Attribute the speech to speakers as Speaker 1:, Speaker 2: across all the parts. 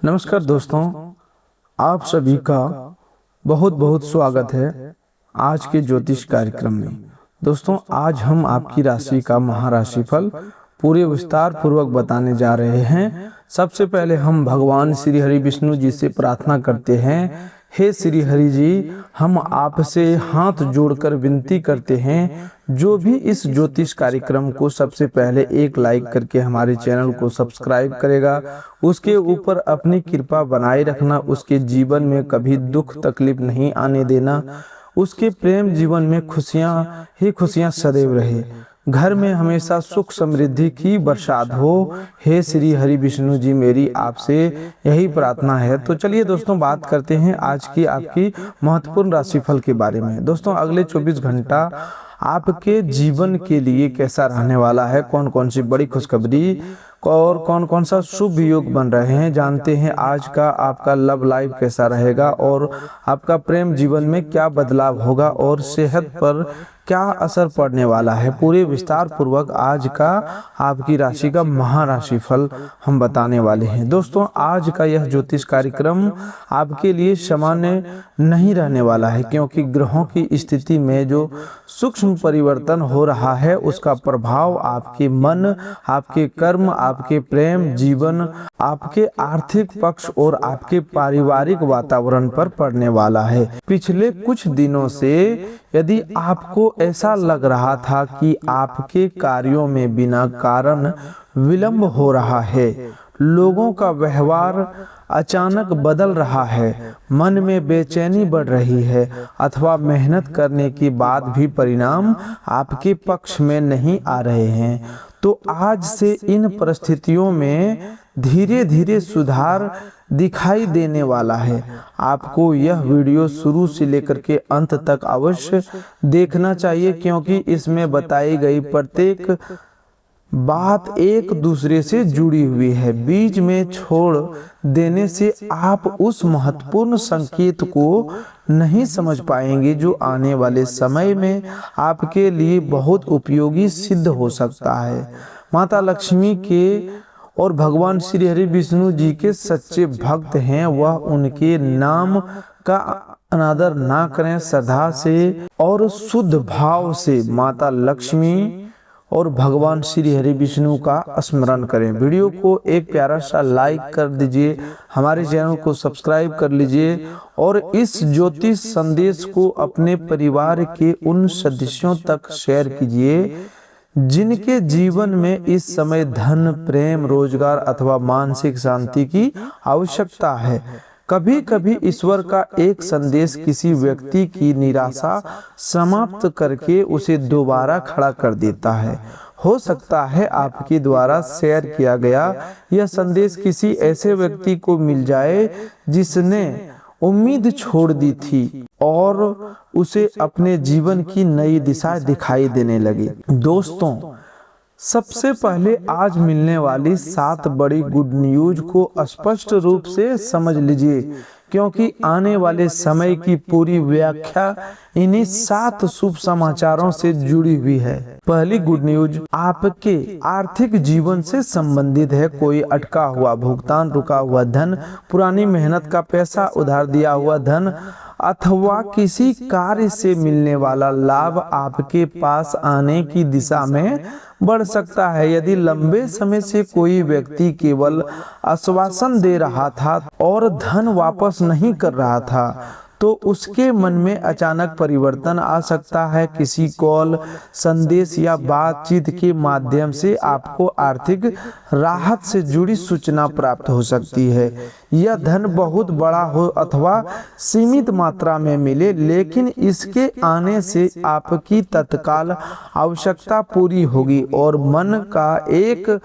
Speaker 1: नमस्कार दोस्तों, आप सभी का बहुत बहुत स्वागत है आज के ज्योतिष कार्यक्रम में। दोस्तों, आज हम आपकी राशि का महाराशिफल पूरे विस्तार पूर्वक बताने जा रहे हैं। सबसे पहले हम भगवान श्री हरि विष्णु जी से प्रार्थना करते हैं, हे श्री हरि जी, हम आपसे हाथ जोड़कर विनती करते हैं, जो भी इस ज्योतिष कार्यक्रम को सबसे पहले एक लाइक करके हमारे चैनल को सब्सक्राइब करेगा, उसके ऊपर अपनी कृपा बनाए रखना, उसके जीवन में कभी दुख तकलीफ नहीं आने देना, उसके प्रेम जीवन में खुशियां ही खुशियां सदैव रहे, घर में हमेशा सुख समृद्धि की बरसात हो। हे श्री हरि विष्णु जी, मेरी आपसे यही प्रार्थना है। तो चलिए दोस्तों, बात करते हैं आज की आपकी महत्वपूर्ण राशिफल के बारे में। दोस्तों, अगले 24 घंटा आपके जीवन के लिए कैसा रहने वाला है, कौन कौन सी बड़ी खुशखबरी और कौन कौन सा शुभ योग बन रहे हैं, जानते हैं। आज का आपका लव लाइफ कैसा रहेगा और आपका प्रेम जीवन में क्या बदलाव होगा और सेहत पर क्या असर पड़ने वाला है, पूरे विस्तार पूर्वक आज का आपकी राशि का महाराशिफल हम बताने वाले हैं। दोस्तों, आज का यह ज्योतिष कार्यक्रम आपके लिए सामान्य नहीं रहने वाला है, क्योंकि ग्रहों की स्थिति में जो सूक्ष्म परिवर्तन हो रहा है उसका प्रभाव आपके मन, आपके कर्म, आपके प्रेम जीवन, आपके आर्थिक पक्ष और आपके पारिवारिक वातावरण पर पड़ने वाला है। पिछले कुछ दिनों से यदि आपको ऐसा लग रहा था कि आपके कार्यों में बिना कारण विलंब हो रहा है, लोगों का व्यवहार अचानक बदल रहा है, मन में बेचैनी बढ़ रही है, अथवा मेहनत करने के बाद भी परिणाम आपके पक्ष में नहीं आ रहे हैं, तो आज से इन परिस्थितियों में धीरे धीरे सुधार दिखाई देने वाला है। आपको यह वीडियो शुरू से लेकर के अंत तक अवश्य देखना चाहिए, क्योंकि इसमें बताई गई प्रत्येक बात एक दूसरे से जुड़ी हुई है। बीच में छोड़ देने से आप उस महत्वपूर्ण संकेत को नहीं समझ पाएंगे, जो आने वाले समय में आपके लिए बहुत उपयोगी सिद्ध हो सकता है। माता लक्ष्मी के और भगवान श्री हरि विष्णु जी के सच्चे भक्त हैं, वह उनके नाम का अनादर ना करें। श्रद्धा से और शुद्ध भाव से माता लक्ष्मी और भगवान श्री हरि विष्णु का स्मरण करें। वीडियो को एक प्यारा सा लाइक कर दीजिए, हमारे चैनल को सब्सक्राइब कर लीजिए और इस ज्योतिष संदेश को अपने परिवार के उन सदस्यों तक शेयर कीजिए जिनके जीवन में इस समय धन, प्रेम, रोजगार अथवा मानसिक शांति की आवश्यकता है। कभी कभी ईश्वर का एक संदेश किसी व्यक्ति की निराशा समाप्त करके उसे दोबारा खड़ा कर देता है। हो सकता है आपके द्वारा शेयर किया गया यह संदेश किसी ऐसे व्यक्ति को मिल जाए जिसने उम्मीद छोड़ दी थी और उसे अपने जीवन की नई दिशा दिखाई देने लगी। दोस्तों, सबसे पहले आज मिलने वाली 7 बड़ी गुड न्यूज को स्पष्ट रूप से समझ लीजिए, क्योंकि आने वाले समय की पूरी व्याख्या इन्हीं 7 शुभ समाचारों से जुड़ी हुई है। पहली गुड न्यूज आपके आर्थिक जीवन से संबंधित है। कोई अटका हुआ भुगतान, रुका हुआ धन, पुरानी मेहनत का पैसा, उधार दिया हुआ धन अथवा किसी कार्य से मिलने वाला लाभ आपके पास आने की दिशा में बढ़ सकता है। यदि लंबे समय से कोई व्यक्ति केवल आश्वासन दे रहा था और धन वापस नहीं कर रहा था, तो उसके मन में अचानक परिवर्तन आ सकता है। किसी कॉल, संदेश या बातचीत के माध्यम से आपको आर्थिक राहत से जुड़ी सूचना प्राप्त हो सकती है। यह धन बहुत बड़ा हो अथवा सीमित मात्रा में मिले, लेकिन इसके आने से आपकी तत्काल आवश्यकता पूरी होगी और मन का एक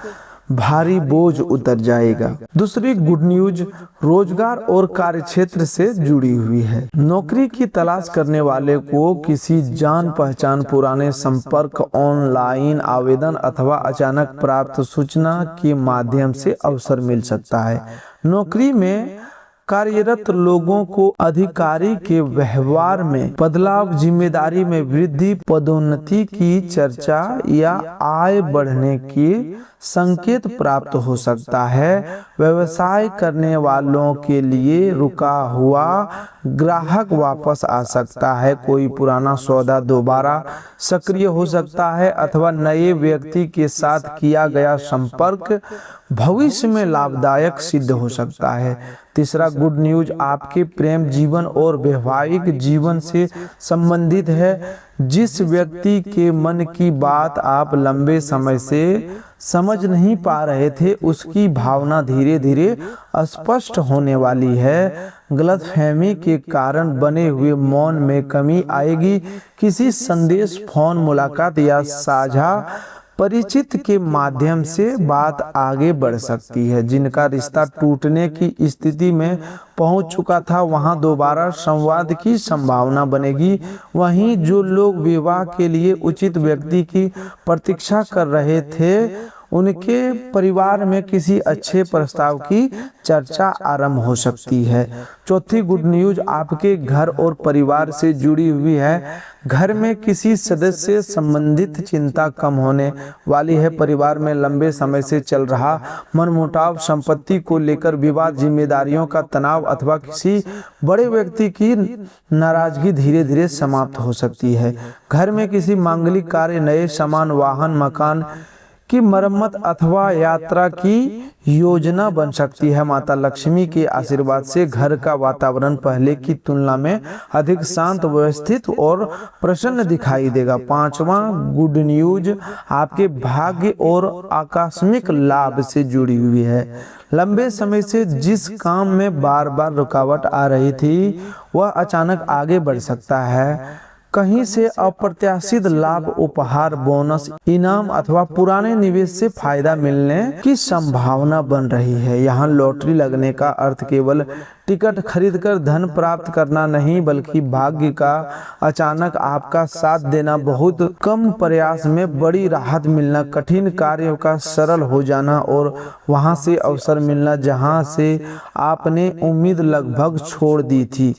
Speaker 1: भारी बोझ उतर जाएगा। दूसरी गुड न्यूज रोजगार और कार्यक्षेत्र से जुड़ी हुई है। नौकरी की तलाश करने वाले को किसी जान पहचान, पुराने संपर्क, ऑनलाइन आवेदन अथवा अचानक प्राप्त सूचना के माध्यम से अवसर मिल सकता है। नौकरी में कार्यरत लोगों को अधिकारी के व्यवहार में बदलाव, जिम्मेदारी में वृद्धि, पदोन्नति की चर्चा या आय बढ़ने की संकेत प्राप्त हो सकता है। व्यवसाय करने वालों के लिए रुका हुआ ग्राहक वापस आ सकता है, कोई पुराना सौदा दोबारा सक्रिय हो सकता है अथवा नए व्यक्ति के साथ किया गया संपर्क भविष्य में लाभदायक सिद्ध हो सकता है। तीसरा गुड न्यूज आपके प्रेम जीवन और वैवाहिक जीवन से संबंधित है। जिस व्यक्ति के मन की बात आप लंबे समय से समझ नहीं पा रहे थे, उसकी भावना धीरे धीरे स्पष्ट होने वाली है। गलतफहमी के कारण बने हुए मौन में कमी आएगी। किसी संदेश, फोन, मुलाकात या साझा परिचित के माध्यम से बात आगे बढ़ सकती है। जिनका रिश्ता टूटने की स्थिति में पहुंच चुका था, वहां दोबारा संवाद की संभावना बनेगी। वहीं जो लोग विवाह के लिए उचित व्यक्ति की प्रतीक्षा कर रहे थे, उनके परिवार में किसी अच्छे प्रस्ताव की चर्चा आरंभ हो सकती है। चौथी गुड न्यूज आपके घर और परिवार से जुड़ी हुई है। घर में किसी सदस्य से संबंधित चिंता कम होने वाली है। परिवार में लंबे समय से चल रहा मनमुटाव, संपत्ति को लेकर विवाद, जिम्मेदारियों का तनाव अथवा किसी बड़े व्यक्ति की नाराजगी धीरे धीरे समाप्त हो सकती है। घर में किसी मांगलिक कार्य, नए सामान, वाहन, मकान की मरम्मत अथवा यात्रा की योजना बन सकती है। माता लक्ष्मी के आशीर्वाद से घर का वातावरण पहले की तुलना में अधिक शांत, व्यवस्थित और प्रसन्न दिखाई देगा। पांचवा गुड न्यूज आपके भाग्य और आकस्मिक लाभ से जुड़ी हुई है। लंबे समय से जिस काम में बार बार रुकावट आ रही थी, वह अचानक आगे बढ़ सकता है। कहीं से अप्रत्याशित लाभ, उपहार, बोनस, इनाम अथवा पुराने निवेश से फायदा मिलने की संभावना बन रही है। यहाँ लॉटरी लगने का अर्थ केवल टिकट खरीदकर धन प्राप्त करना नहीं, बल्कि भाग्य का अचानक आपका साथ देना, बहुत कम प्रयास में बड़ी राहत मिलना, कठिन कार्य का सरल हो जाना और वहां से अवसर मिलना जहां से आपने उम्मीद लगभग छोड़ दी थी।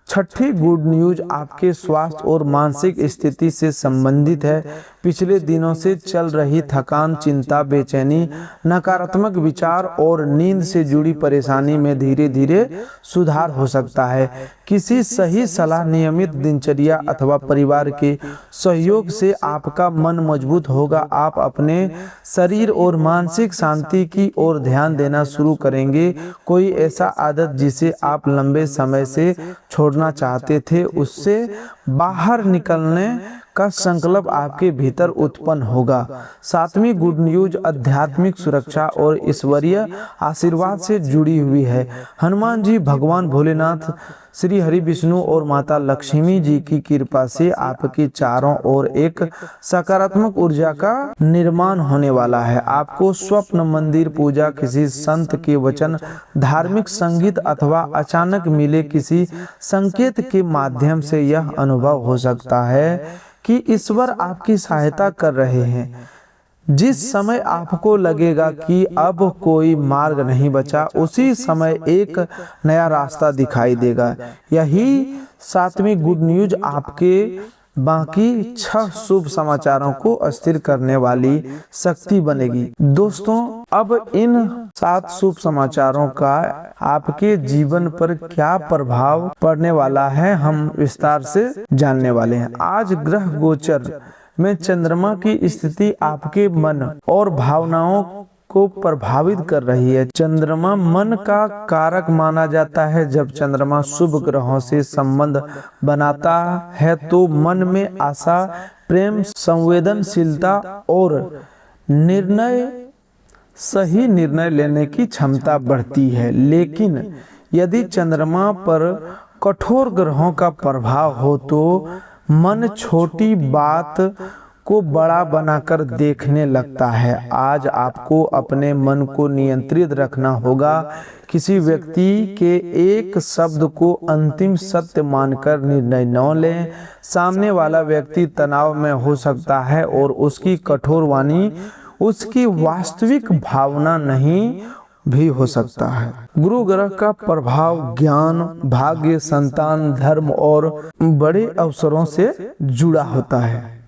Speaker 1: छठी गुड न्यूज आपके स्वास्थ्य और मानसिक स्थिति से संबंधित है। पिछले दिनों से चल रही थकान, चिंता, बेचैनी, नकारात्मक विचार और नींद से जुड़ी परेशानी में धीरे धीरे सुधार हो सकता है। किसी सही सलाह, नियमित दिनचर्या अथवा परिवार के सहयोग से आपका मन मजबूत होगा। आप अपने शरीर और मानसिक शांति की ओर ध्यान देना शुरू करेंगे। कोई ऐसा आदत जिसे आप लंबे समय से छोड़ना चाहते थे, उससे बाहर निकलने का संकल्प आपके भीतर उत्पन्न होगा। सातवीं गुड न्यूज आध्यात्मिक सुरक्षा और ईश्वरीय आशीर्वाद से जुड़ी हुई है। हनुमान जी, भगवान भोलेनाथ, श्री हरि विष्णु और माता लक्ष्मी जी की कृपा से आपके चारों ओर एक सकारात्मक ऊर्जा का निर्माण होने वाला है। आपको स्वप्न, मंदिर पूजा, किसी संत के वचन, धार्मिक संगीत अथवा अचानक मिले किसी संकेत के माध्यम से यह अनुभव हो सकता है कि ईश्वर आपकी सहायता कर रहे हैं। जिस समय आपको लगेगा कि अब कोई मार्ग नहीं बचा, उसी समय एक नया रास्ता दिखाई देगा। यही सातवीं गुड न्यूज आपके बाकी 6 शुभ समाचारों को स्थिर करने वाली शक्ति बनेगी। दोस्तों, अब इन 7 शुभ समाचारों का आपके जीवन पर क्या प्रभाव पड़ने वाला है, हम विस्तार से जानने वाले हैं। आज ग्रह गोचर में चंद्रमा की स्थिति आपके मन और भावनाओं को प्रभावित कर रही है। चंद्रमा मन का कारक माना जाता है। जब चंद्रमा शुभ ग्रहों से संबंध बनाता है तो मन में आशा, प्रेम, संवेदनशीलता और सही निर्णय लेने की क्षमता बढ़ती है। लेकिन यदि चंद्रमा पर कठोर ग्रहों का प्रभाव हो तो मन छोटी बात को बड़ा बनाकर देखने लगता है। आज आपको अपने मन को नियंत्रित रखना होगा। किसी व्यक्ति के एक शब्द को अंतिम सत्य मानकर निर्णय न लें। सामने वाला व्यक्ति तनाव में हो सकता है और उसकी कठोर वाणी उसकी वास्तविक भावना नहीं भी हो सकता है। गुरु ग्रह का प्रभाव ज्ञान, भाग्य, संतान, धर्म और बड़े अवसरों से जुड़ा होता है।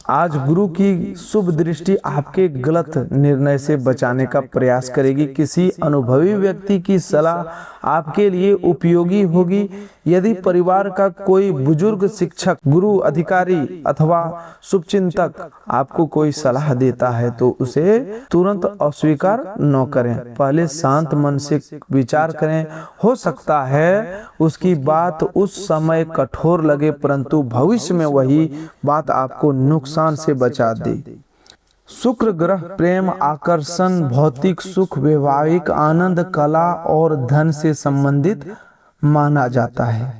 Speaker 1: आज गुरु की शुभ दृष्टि आपके गलत निर्णय से बचाने का प्रयास करेगी। किसी अनुभवी व्यक्ति की सलाह आपके लिए उपयोगी होगी। यदि परिवार का कोई बुजुर्ग, शिक्षक, गुरु, अधिकारी अथवा शुभचिंतक आपको कोई सलाह देता है तो उसे तुरंत अस्वीकार न करें। पहले शांत मन से विचार करें। हो सकता है उसकी बात उस समय कठोर लगे, परंतु भविष्य में वही बात आपको नुकसान से बचा दे। शुक्र ग्रह प्रेम, आकर्षण, भौतिक सुख, वैवाहिक आनंद, कला और धन से संबंधित माना जाता है।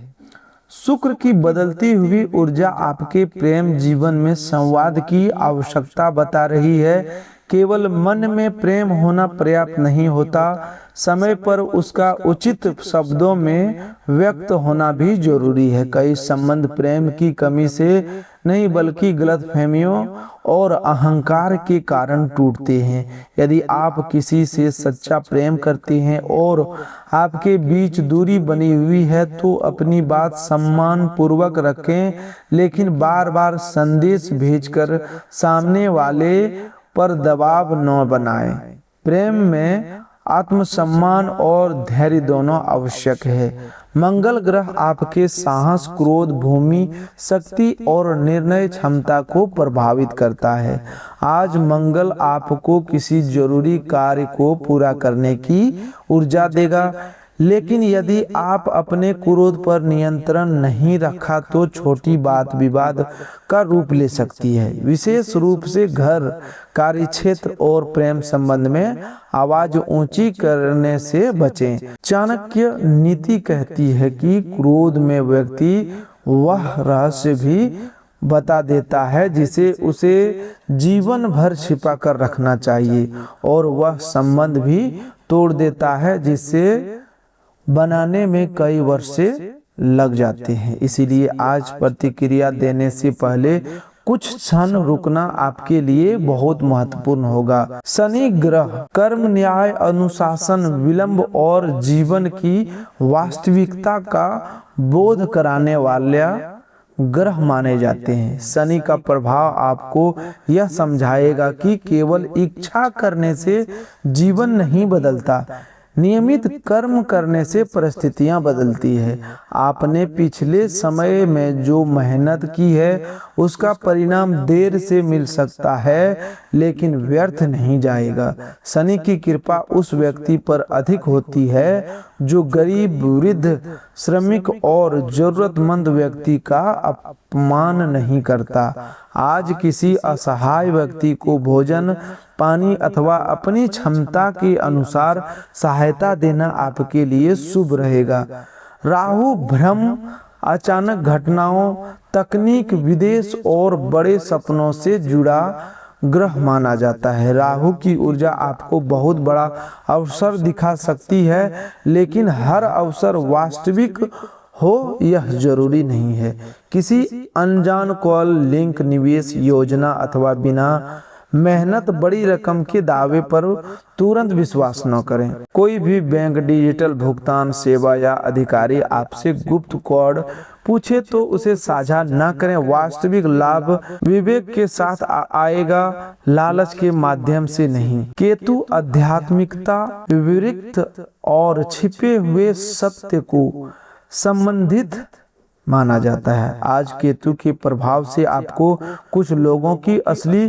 Speaker 1: शुक्र की बदलती हुई ऊर्जा आपके प्रेम जीवन में संवाद की आवश्यकता बता रही है। केवल मन में प्रेम होना पर्याप्त नहीं होता, समय पर उसका उचित शब्दों में व्यक्त होना भी जरूरी है। कई संबंध प्रेम की कमी से नहीं बल्कि गलतफहमियों और अहंकार के कारण टूटते हैं। यदि आप किसी से सच्चा प्रेम करते हैं और आपके बीच दूरी बनी हुई है तो अपनी बात सम्मान पूर्वक रखें, लेकिन बार बार संदेश भेजकर सामने वाले पर दबाव न बनाएं। प्रेम में आत्मसम्मान और धैर्य दोनों आवश्यक है। मंगल ग्रह आपके साहस, क्रोध, भूमि, शक्ति और निर्णय क्षमता को प्रभावित करता है। आज मंगल आपको किसी जरूरी कार्य को पूरा करने की ऊर्जा देगा, लेकिन यदि आप अपने क्रोध पर नियंत्रण नहीं रखा तो छोटी बात विवाद का रूप ले सकती है। विशेष रूप से घर, कार्यक्षेत्र और प्रेम संबंध में आवाज ऊंची करने से बचें। चाणक्य नीति कहती है कि क्रोध में व्यक्ति वह रहस्य भी बता देता है जिसे उसे जीवन भर छिपा कर रखना चाहिए, और वह संबंध भी तोड़ देता है जिससे बनाने में कई वर्ष लग जाते हैं। इसीलिए आज प्रतिक्रिया देने से पहले कुछ क्षण रुकना आपके लिए बहुत महत्वपूर्ण होगा। शनि ग्रह कर्म, न्याय, अनुशासन, विलंब और जीवन की वास्तविकता का बोध कराने वाला ग्रह माने जाते हैं। शनि का प्रभाव आपको यह समझाएगा कि केवल इच्छा करने से जीवन नहीं बदलता, नियमित कर्म करने से परिस्थितियां बदलती है। आपने पिछले समय में जो मेहनत की है उसका परिणाम देर से मिल सकता है, लेकिन व्यर्थ नहीं जाएगा। शनि की कृपा उस व्यक्ति पर अधिक होती है जो गरीब, वृद्ध, श्रमिक और जरूरतमंद व्यक्ति का अपमान नहीं करता। आज किसी असहाय व्यक्ति को भोजन, पानी अथवा अपनी क्षमता के अनुसार सहायता देना आपके लिए शुभ रहेगा। राहु भ्रम, अचानक घटनाओं, तकनीक, विदेश और बड़े सपनों से जुड़ा ग्रह माना जाता है। राहु की ऊर्जा आपको बहुत बड़ा अवसर दिखा सकती है, लेकिन हर अवसर वास्तविक हो यह जरूरी नहीं है। किसी अनजान कॉल, लिंक, निवेश योजना अथवा बिना मेहनत बड़ी रकम के दावे पर तुरंत विश्वास न करें। कोई भी बैंक, डिजिटल भुगतान सेवा या अधिकारी आपसे गुप्त कोड पूछे तो उसे साझा न करें। वास्तविक लाभ विवेक के साथ आएगा, लालच के माध्यम से नहीं। केतु आध्यात्मिकता, विविक्त और छिपे हुए सत्य को संबंधित माना जाता है। आज केतु के प्रभाव से आपको कुछ लोगों की असली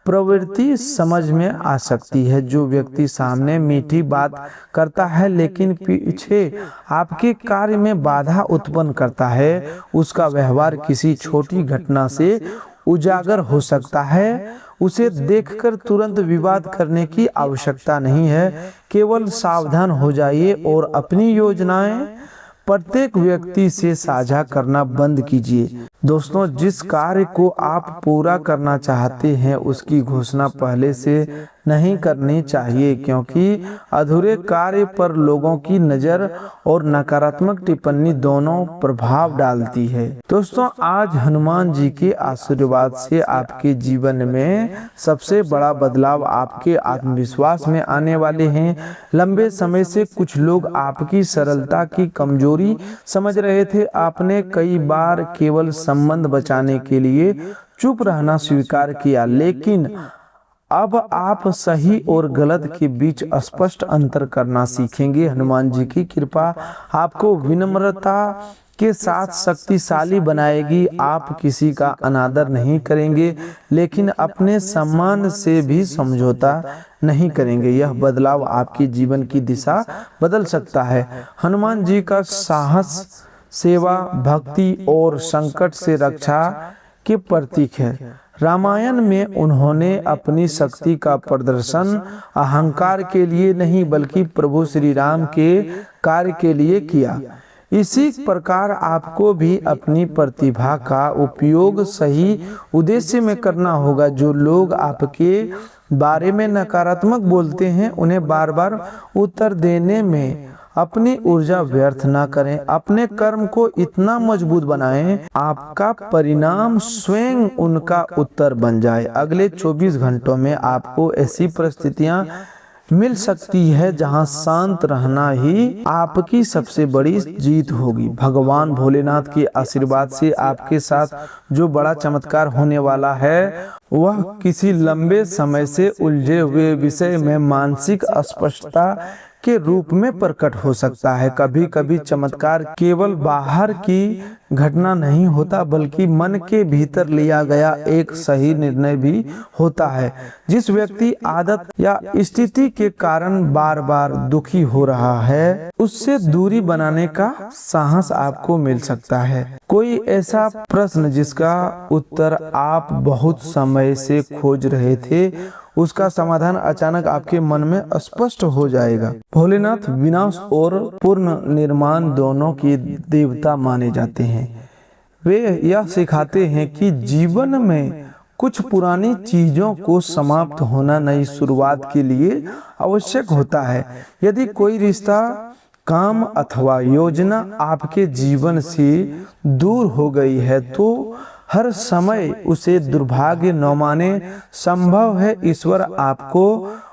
Speaker 1: प्रवृत्ति समझ में आ सकती है। जो व्यक्ति सामने मीठी बात करता है लेकिन पीछे आपके कार्य में बाधा उत्पन्न करता है, उसका व्यवहार किसी छोटी घटना से उजागर हो सकता है। उसे देखकर तुरंत विवाद करने की आवश्यकता नहीं है। केवल सावधान हो जाइए और अपनी योजनाएं प्रत्येक व्यक्ति से साझा करना बंद कीजिए। दोस्तों, जिस कार्य को आप पूरा करना चाहते हैं उसकी घोषणा पहले से नहीं करनी चाहिए, क्योंकि अधूरे कार्य पर लोगों की नज़र और नकारात्मक टिप्पणी दोनों प्रभाव डालती है। दोस्तों, आज हनुमान जी के आशीर्वाद से आपके जीवन में सबसे बड़ा बदलाव आपके आत्मविश्वास में आने वाले हैं। लंबे समय से कुछ लोग आपकी सरलता की कमजोरी समझ रहे थे। आपने कई बार केवल संबंध बचाने के लिए चुप रहना स्वीकार किया, लेकिन अब आप सही और गलत के बीच स्पष्ट अंतर करना सीखेंगे। हनुमान जी की कृपा आपको विनम्रता के साथ शक्तिशाली बनाएगी। आप किसी का अनादर नहीं करेंगे, लेकिन अपने सम्मान से भी समझौता नहीं करेंगे। यह बदलाव आपके जीवन की दिशा बदल सकता है। हनुमान जी का साहस, सेवा, भक्ति और संकट से रक्षा के प्रतीक है। रामायण में उन्होंने अपनी शक्ति का प्रदर्शन अहंकार के लिए नहीं बल्कि प्रभु श्री राम के कार्य के लिए किया। इसी प्रकार आपको भी अपनी प्रतिभा का उपयोग सही उद्देश्य में करना होगा। जो लोग आपके बारे में नकारात्मक बोलते हैं उन्हें बार बार उत्तर देने में अपनी ऊर्जा व्यर्थ ना करें। अपने कर्म को इतना मजबूत बनाएं आपका परिणाम स्वयं उनका उत्तर बन जाए। अगले 24 घंटों में आपको ऐसी परिस्थितियां मिल सकती है जहां शांत रहना ही आपकी सबसे बड़ी जीत होगी। भगवान भोलेनाथ के आशीर्वाद से आपके साथ जो बड़ा चमत्कार होने वाला है वह किसी लंबे समय से उलझे हुए विषय में मानसिक अस्पष्टता के रूप में प्रकट हो सकता है। कभी कभी चमत्कार केवल बाहर की घटना नहीं होता बल्कि मन के भीतर लिया गया एक सही निर्णय भी होता है। जिस व्यक्ति आदत या स्थिति के कारण बार बार दुखी हो रहा है उससे दूरी बनाने का साहस आपको मिल सकता है। कोई ऐसा प्रश्न जिसका उत्तर आप बहुत समय से खोज रहे थे उसका समाधान अचानक आपके मन में स्पष्ट हो जाएगा। भोलेनाथ विनाश और पुनर्निर्माण दोनों के देवता माने जाते हैं। वे यह सिखाते हैं कि जीवन में कुछ पुरानी चीजों को समाप्त होना नई शुरुआत के लिए आवश्यक होता है। यदि कोई रिश्ता, काम अथवा योजना आपके जीवन से दूर हो गई है तो हर समय उसे दुर्भाग्य न माने। संभव है ईश्वर आपको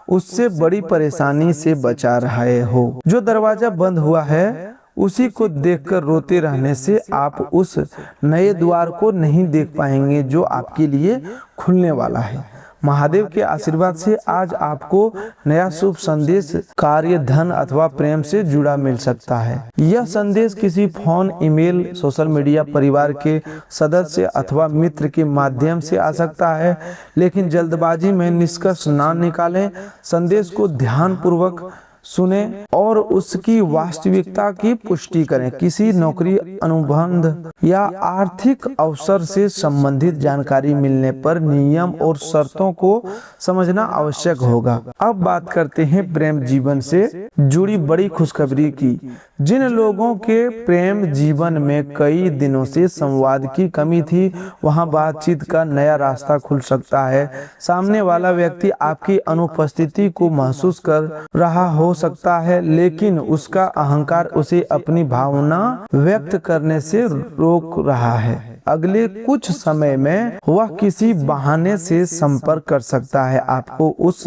Speaker 1: उससे बड़ी परेशानी से बचा रहे हो। जो दरवाजा बंद हुआ है उसी को देखकर रोते रहने से आप उस नए द्वार को नहीं देख पाएंगे जो आपके लिए खुलने वाला है। महादेव के आशीर्वाद से आज आपको नया शुभ संदेश कार्य, धन अथवा प्रेम से जुड़ा मिल सकता है। यह संदेश किसी फोन, ईमेल, सोशल मीडिया, परिवार के सदस्य अथवा मित्र के माध्यम से आ सकता है, लेकिन जल्दबाजी में निष्कर्ष ना निकालें। संदेश को ध्यानपूर्वक सुने और उसकी वास्तविकता की पुष्टि करें। किसी नौकरी, अनुबंध या आर्थिक अवसर से संबंधित जानकारी मिलने पर नियम और शर्तों को समझना आवश्यक होगा। अब बात करते हैं प्रेम जीवन से जुड़ी बड़ी खुशखबरी की। जिन लोगों के प्रेम जीवन में कई दिनों से संवाद की कमी थी वहां बातचीत का नया रास्ता खुल सकता है। सामने वाला व्यक्ति आपकी अनुपस्थिति को महसूस कर रहा हो सकता है, लेकिन उसका अहंकार उसे अपनी भावना व्यक्त करने से रोक रहा है। अगले कुछ समय में वह किसी बहाने से संपर्क कर सकता है। आपको उस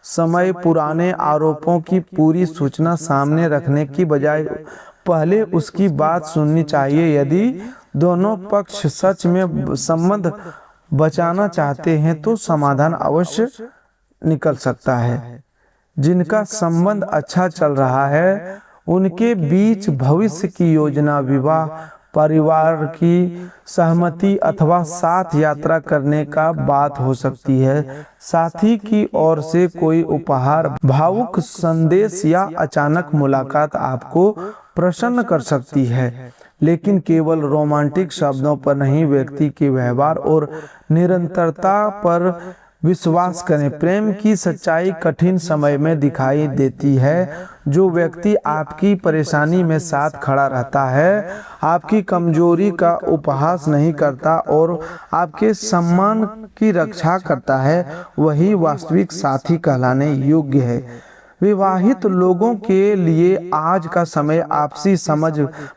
Speaker 1: समय पुराने आरोपों की पूरी सूचना सामने रखने की बजाय पहले उसकी बात सुननी चाहिए। यदि दोनों पक्ष सच में संबंध बचाना चाहते हैं तो समाधान अवश्य निकल सकता है। जिनका संबंध अच्छा चल रहा है उनके बीच भविष्य की योजना, विवाह, परिवार की सहमति अथवा साथ यात्रा करने का बात हो सकती है। साथी की ओर से कोई उपहार, भावुक संदेश या अचानक मुलाकात आपको प्रसन्न कर सकती है, लेकिन केवल रोमांटिक शब्दों पर नहीं, व्यक्ति के व्यवहार और निरंतरता पर विश्वास करें। प्रेम की सच्चाई कठिन समय में दिखाई देती है। जो व्यक्ति आपकी परेशानी में साथ खड़ा रहता है, आपकी कमजोरी का उपहास नहीं करता और आपके सम्मान की रक्षा करता है, वही वास्तविक साथी कहलाने योग्य है। विवाहित लोगों के लिए आज का समय आपसी समझ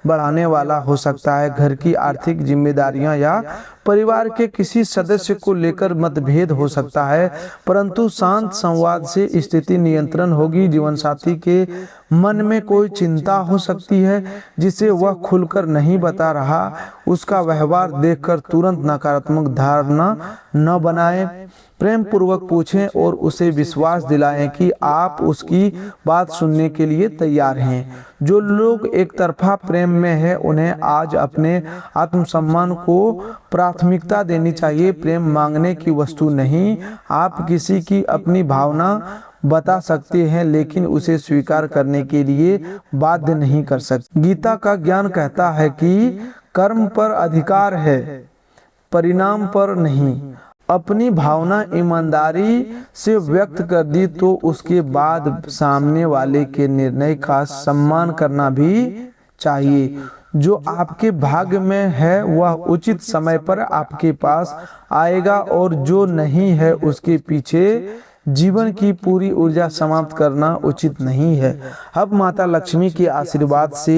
Speaker 1: बढ़ाने वाला हो सकता है। घर की आर्थिक जिम्मेदारियां या परिवार के किसी सदस्य को लेकर मतभेद हो सकता है, परंतु शांत संवाद से स्थिति नियंत्रण होगी। जीवन साथी के मन में कोई चिंता हो सकती है जिसे वह खुलकर नहीं बता रहा। उसका व्यवहार देखकर तुरंत नकारात्मक धारणा न बनाएं। प्रेम पूर्वक पूछें और उसे विश्वास दिलाएं कि आप उसकी बात सुनने के लिए तैयार हैं। जो लोग एक तरफा प्रेम में हैं, उन्हें आज अपने आत्मसम्मान को प्राथमिकता देनी चाहिए। प्रेम मांगने की वस्तु नहीं। आप किसी की अपनी भावना बता सकते हैं, लेकिन उसे स्वीकार करने के लिए बाध्य नहीं कर सकते। गीता का ज्ञान कहता है कि कर्म पर अधिकार है, परिणाम पर नहीं। अपनी भावना ईमानदारी से व्यक्त कर दी तो उसके बाद सामने वाले के निर्णय का सम्मान करना भी चाहिए। जो आपके भाग्य में है वह उचित समय पर आपके पास आएगा और जो नहीं है उसके पीछे जीवन की पूरी ऊर्जा समाप्त करना उचित नहीं है। अब माता लक्ष्मी के आशीर्वाद से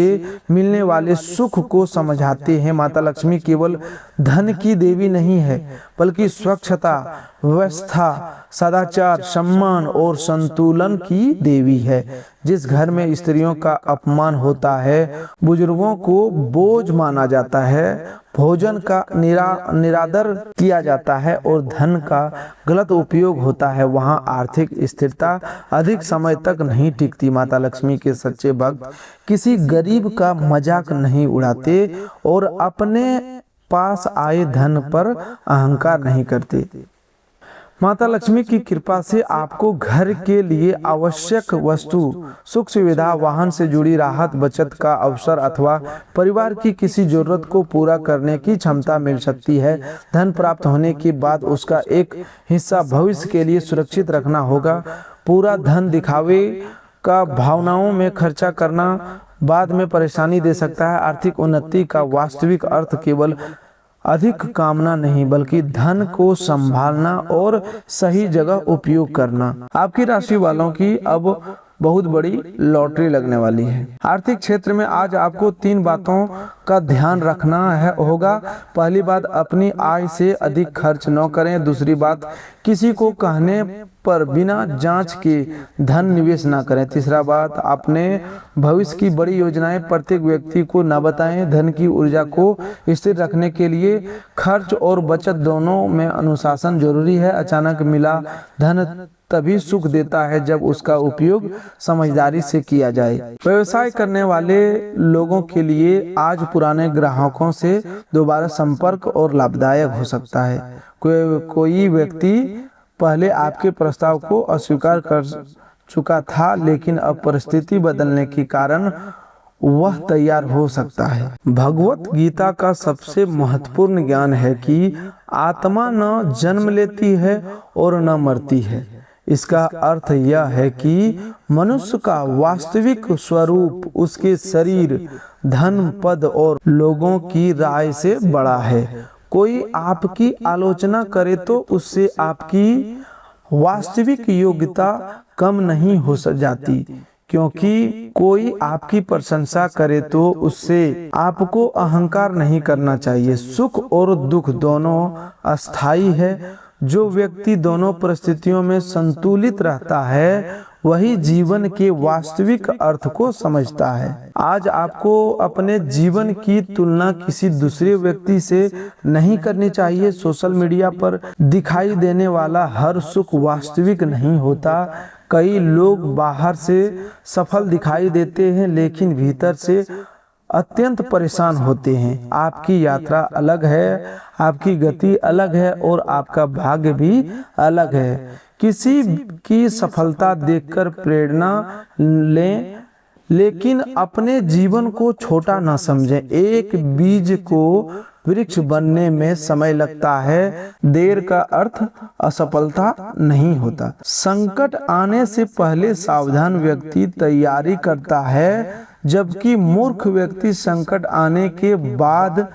Speaker 1: मिलने वाले सुख को समझाते हैं। माता लक्ष्मी केवल धन की देवी नहीं है, बल्कि स्वच्छता, व्यवस्था, सदाचार, सम्मान और संतुलन की देवी है। जिस घर में स्त्रियों का अपमान होता है, बुजुर्गों को बोझ माना जाता है, भोजन का निरादर किया जाता है और धन का गलत उपयोग होता है, वहां आर्थिक स्थिरता अधिक समय तक नहीं टिकती। माता लक्ष्मी के सच्चे भक्त किसी गरीब का मजाक नहीं उड़ाते और अपने पास आए धन पर अहंकार नहीं करते। माता लक्ष्मी की कृपा से आपको घर के लिए आवश्यक वस्तु, सुख सुविधा, वाहन से जुड़ी राहत, बचत का अवसर अथवा परिवार की किसी जरूरत को पूरा करने की क्षमता मिल सकती है। धन प्राप्त होने के बाद उसका एक हिस्सा भविष्य के लिए सुरक्षित रखना होगा। पूरा धन दिखावे का भावनाओं में खर्चा करना बाद में परेशानी दे सकता है। आर्थिक उन्नति का वास्तविक अर्थ केवल अधिक कामना नहीं, बल्कि धन को संभालना और सही जगह उपयोग करना। आपकी राशि वालों की अब बहुत बड़ी लॉटरी लगने वाली है। आर्थिक क्षेत्र में आज आपको 3 बातों का ध्यान रखना होगा। पहली बात, अपनी आय से अधिक खर्च न करें। दूसरी बात, किसी को कहने पर बिना जांच के धन निवेश न करें। तीसरा बात, अपने भविष्य की बड़ी योजनाएं प्रत्येक व्यक्ति को न बताएं। धन की ऊर्जा को स्थिर रखने के लिए खर्च और बचत दोनों में अनुशासन जरूरी है। अचानक मिला धन तभी सुख देता है जब उसका उपयोग समझदारी से किया जाए। व्यवसाय करने वाले लोगों के लिए आज पुराने ग्राहकों से दोबारा संपर्क और लाभदायक हो सकता है। कोई व्यक्ति पहले आपके प्रस्ताव को अस्वीकार कर चुका था, लेकिन अब परिस्थिति बदलने के कारण वह तैयार हो सकता है। भगवत गीता का सबसे महत्वपूर्ण ज्ञान है कि आत्मा न जन्म लेती है और न मरती है। इसका अर्थ यह है कि मनुष्य का वास्तविक स्वरूप उसके शरीर, धन, पद और लोगों की राय से बड़ा है। कोई आपकी आलोचना करे तो उससे आपकी वास्तविक योग्यता कम नहीं हो जाती, क्योंकि कोई आपकी प्रशंसा करे तो उससे आपको अहंकार नहीं करना चाहिए। सुख और दुख दोनों अस्थायी है। जो व्यक्ति दोनों परिस्थितियों में संतुलित रहता है वही जीवन के वास्तविक अर्थ को समझता है। आज आपको अपने जीवन की तुलना किसी दूसरे व्यक्ति से नहीं करनी चाहिए। सोशल मीडिया पर दिखाई देने वाला हर सुख वास्तविक नहीं होता। कई लोग बाहर से सफल दिखाई देते हैं, लेकिन भीतर से अत्यंत परेशान होते हैं। आपकी यात्रा अलग है, आपकी गति अलग है और आपका भाग्य भी अलग है। किसी की सफलता देखकर प्रेरणा लें, लेकिन अपने जीवन को छोटा ना समझें। एक बीज को वृक्ष बनने में समय लगता है, देर का अर्थ असफलता नहीं होता। संकट आने से पहले सावधान व्यक्ति तैयारी करता है, जबकि मूर्ख व्यक्ति संकट आने के बाद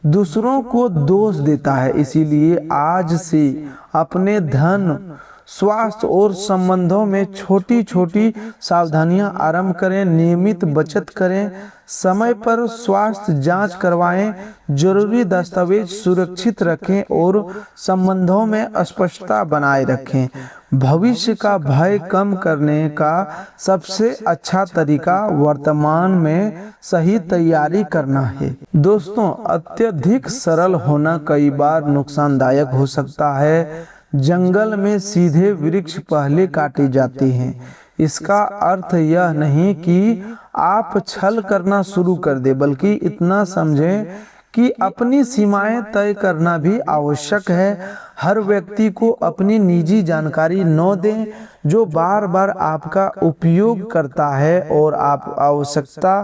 Speaker 1: दूसरों को दोष देता है। इसीलिए आज से अपने धन, स्वास्थ्य और संबंधों में छोटी छोटी सावधानियां आरंभ करें। नियमित बचत करें, समय पर स्वास्थ्य जांच करवाएं, जरूरी दस्तावेज सुरक्षित रखें और संबंधों में स्पष्टता बनाए रखें। भविष्य का भय कम करने का सबसे अच्छा तरीका वर्तमान में सही तैयारी करना है। दोस्तों, अत्यधिक सरल होना कई बार नुकसानदायक हो सकता है। जंगल में सीधे वृक्ष पहले काटे जाते हैं। इसका अर्थ यह नहीं कि आप छल करना शुरू कर दें, बल्कि इतना समझें कि अपनी सीमाएं तय करना भी आवश्यक है। हर व्यक्ति को अपनी निजी जानकारी न दें जो बार बार आपका उपयोग करता है और आप आवश्यकता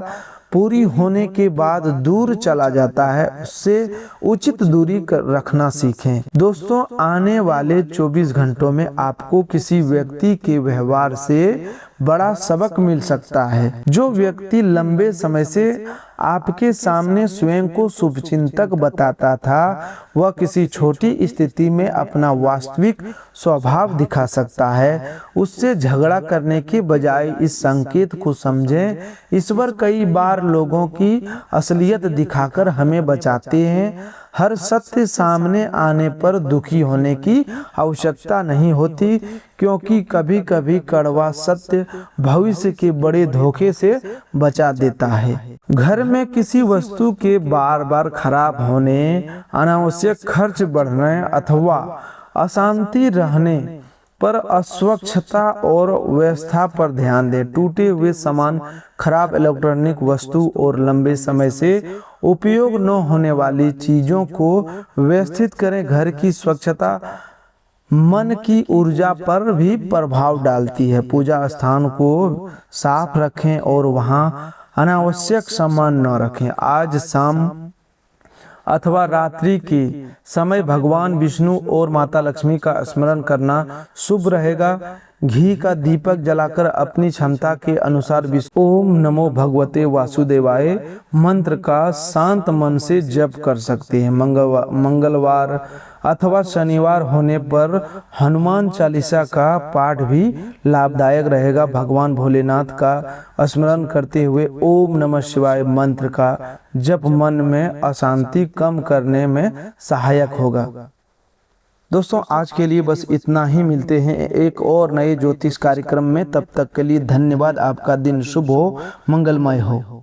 Speaker 1: पूरी होने के बाद दूर चला जाता है, उससे उचित दूरी रखना सीखें। दोस्तों, आने वाले 24 घंटों में आपको किसी व्यक्ति के व्यवहार से बड़ा सबक मिल सकता है। जो व्यक्ति लंबे समय से आपके सामने स्वयं को शुभचिंतक बताता था, वह किसी छोटी स्थिति में अपना वास्तविक स्वभाव दिखा सकता है। उससे झगड़ा करने के बजाय इस संकेत को समझें। ईश्वर कई बार लोगों की असलियत दिखाकर हमें बचाते हैं। हर सत्य सामने आने पर दुखी होने की आवश्यकता नहीं होती, क्योंकि कभी कभी कड़वा सत्य भविष्य के बड़े धोखे से बचा देता है। घर में किसी वस्तु के बार बार खराब होने, अनावश्यक खर्च बढ़ने अथवा अशांति रहने पर अस्वच्छता और व्यवस्था पर ध्यान दें। टूटे हुए सामान, खराब इलेक्ट्रॉनिक वस्तु और लंबे समय से उपयोग न होने वाली चीजों को व्यवस्थित करें। घर की स्वच्छता मन की ऊर्जा पर भी प्रभाव डालती है। पूजा स्थान को साफ रखें और वहां अनावश्यक सामान न रखें। आज शाम अथवा रात्रि के समय भगवान विष्णु और माता लक्ष्मी का स्मरण करना शुभ रहेगा। घी का दीपक जलाकर अपनी क्षमता के अनुसार ओम नमो भगवते वासुदेवाय मंत्र का शांत मन से जप कर सकते हैं। मंगलवार अथवा शनिवार होने पर हनुमान चालीसा का पाठ भी लाभदायक रहेगा। भगवान भोलेनाथ का स्मरण करते हुए ओम नमः शिवाय मंत्र का जप मन में अशांति कम करने में सहायक होगा। दोस्तों, आज के लिए बस इतना ही। मिलते हैं एक और नए ज्योतिष कार्यक्रम में। तब तक के लिए धन्यवाद। आपका दिन शुभ हो, मंगलमय हो।